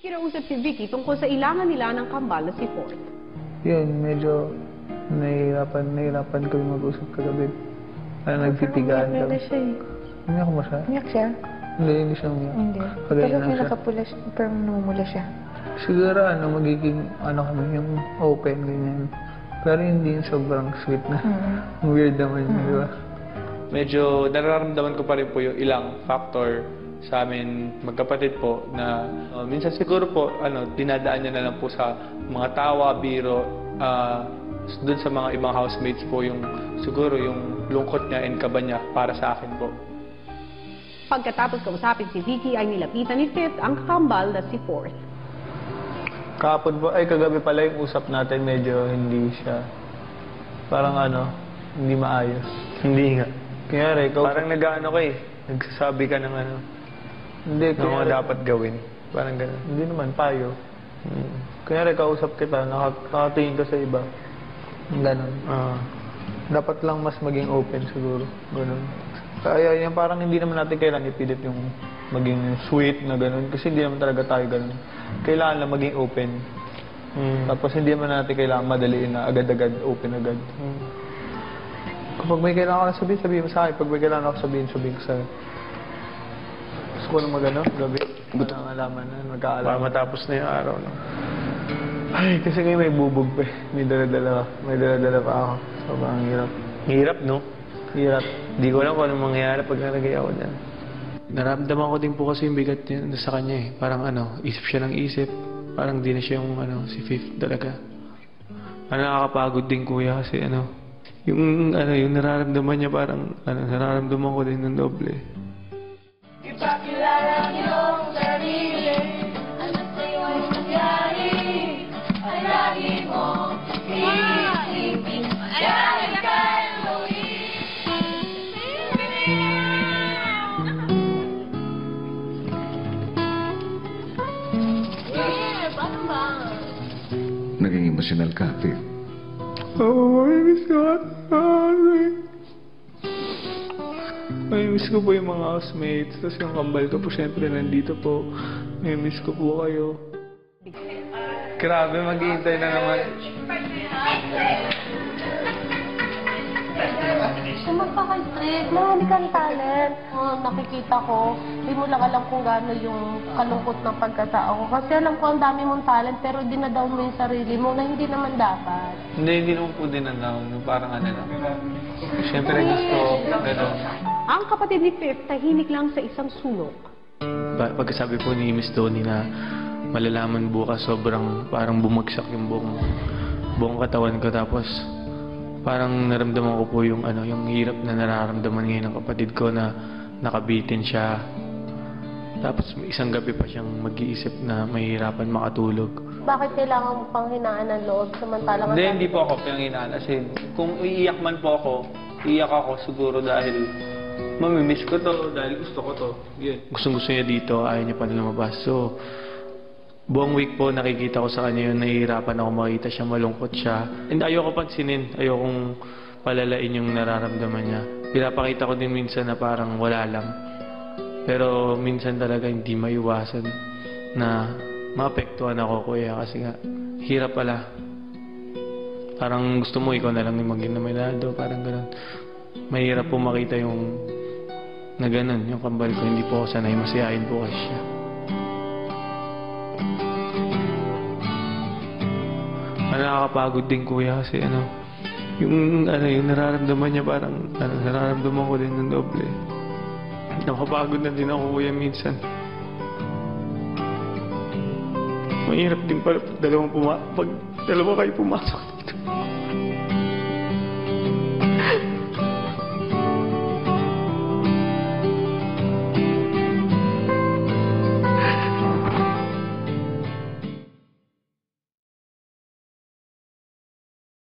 Kinausap si Vicky tungkol sa ilangan nila ng kambal na si Ford. Yun, medyo nahihirapan kami mag-usap kagabi. Nagtitigaan kami. Umiyak siya eh. Umiyak mo siya? Umiyak siya? Hindi siya umiyak. Hindi. Kagaya Pero lang may siya. nakapula siya, pero namumula siya. Siguro magiging kami, yung open, ganyan. Pero hindi yung sobrang sweet na. Weird naman yun, di ba? Medyo nararamdaman ko pa rin po yung ilang factor sa amin magkapatid po na minsan siguro po dinadaan niya na lang po sa mga tawa, biro, dun sa mga ibang housemates po yung siguro yung lungkot niya and kaba niya para sa akin po. Pagkatapos kausapin si Vicky ay nilapitan ni Fifth ang kambal na si Fourth. Kahapon po, kagabi pala yung usap natin, medyo hindi siya, parang hindi maayos. Hindi nga. Kaya ikaw, Parang nag-ano ka nagsasabi ka ng hindi, ng mga dapat gawin. Parang gano'n. Hindi naman, payo. Kaya kausap kita, nakatingin ka sa iba. Ganon. Dapat lang mas maging open siguro. Ganon. Kaya yan, parang hindi naman natin kailangan ipilit yung maging sweet na ganon. Kasi hindi naman talaga tayo ganon. Kailangan lang maging open. Tapos hindi naman natin kailangan madaliin na agad-agad, open agad. Kapag may kailangan ka sabihin mo sa akin. Pag may kailangan ako sabihin ko sa akin. Gusto ko na gabi. Gusto nang alaman na, magkaalaman. Para matapos na yung araw lang. Ay, kasi ngayon may bubog pa eh. May dala-dala pa ako. Sobrang hirap. Hirap, no? Hirap. Hindi ko alam kung anong mangyayari pag nalagay ako dyan. Naramdaman ko din po kasi yung bigat niya sa kanya eh. Parang isip siya ng isip. Parang di na siya yung si Fifth talaga. Nakakapagod din kuya kasi yung nararamdaman niya parang nararamdaman ko din ng doble. Ipakilala niyong sarili, ano sa'yo ay nangyari, ay lagi mo iisipin, dahil kay Naging emosyonal ka, Fifth. Miss ko. Miss ko po yung mga housemates. Tapos yung kambal ko po, syempre, nandito po. Miss ko po kayo. Grabe, mag-iintay na naman. Magpaka-trip, marami kang talent. Nakikita ko, hindi mo lang alam kung gaano yung kalungkot ng pagkatao ko. Kasi alam ko ang dami mong talent, pero dinadown mo yung sarili mo na hindi naman dapat. Hindi naman po din parang lang. Syempre, gusto ko. Ang kapatid ni Fifth tahimik lang sa isang sulok. Pagkasabi po ni Miss Donnie na malalaman bukas sobrang parang bumagsak yung buong katawan ko tapos parang naramdaman ko po yung hirap na nararamdaman ngayon ng kapatid ko na nakabitin siya. Tapos isang gabi pa siyang mag-iisip na mahihirapan makatulog. Bakit kailangan mo pang hinaan ng loob samantalang... Hindi po ako pinanghinaan. Kasi kung iiyak man po ako, iiyak ako siguro dahil mamimiss ko to, dahil gusto ko to. Gustong-gusto niya dito, ayaw niya pa na lumabas. So, buong week po nakikita ko sa kanya yun, nahihirapan ako makita siya, malungkot siya. And ayoko pansinin, ayokong palalain yung nararamdaman niya. Pinapakita ko din minsan na parang wala lang. Pero minsan talaga hindi maiwasan na maapektuhan ako kuya kasi nga hirap pala. Parang gusto mo ikaw na lang yung maging nominado, parang gano'n. Mahirap po makita yung na gano'n, yung kambal ko. Hindi po ako sanay, masiyahin po kasi siya. Nakakapagod din kuya kasi yung nararamdaman niya parang nararamdaman ko din ng doble. Nakapagod na din ako kuya minsan. Mahirap din pala pag dalawa kayo pumasok dito.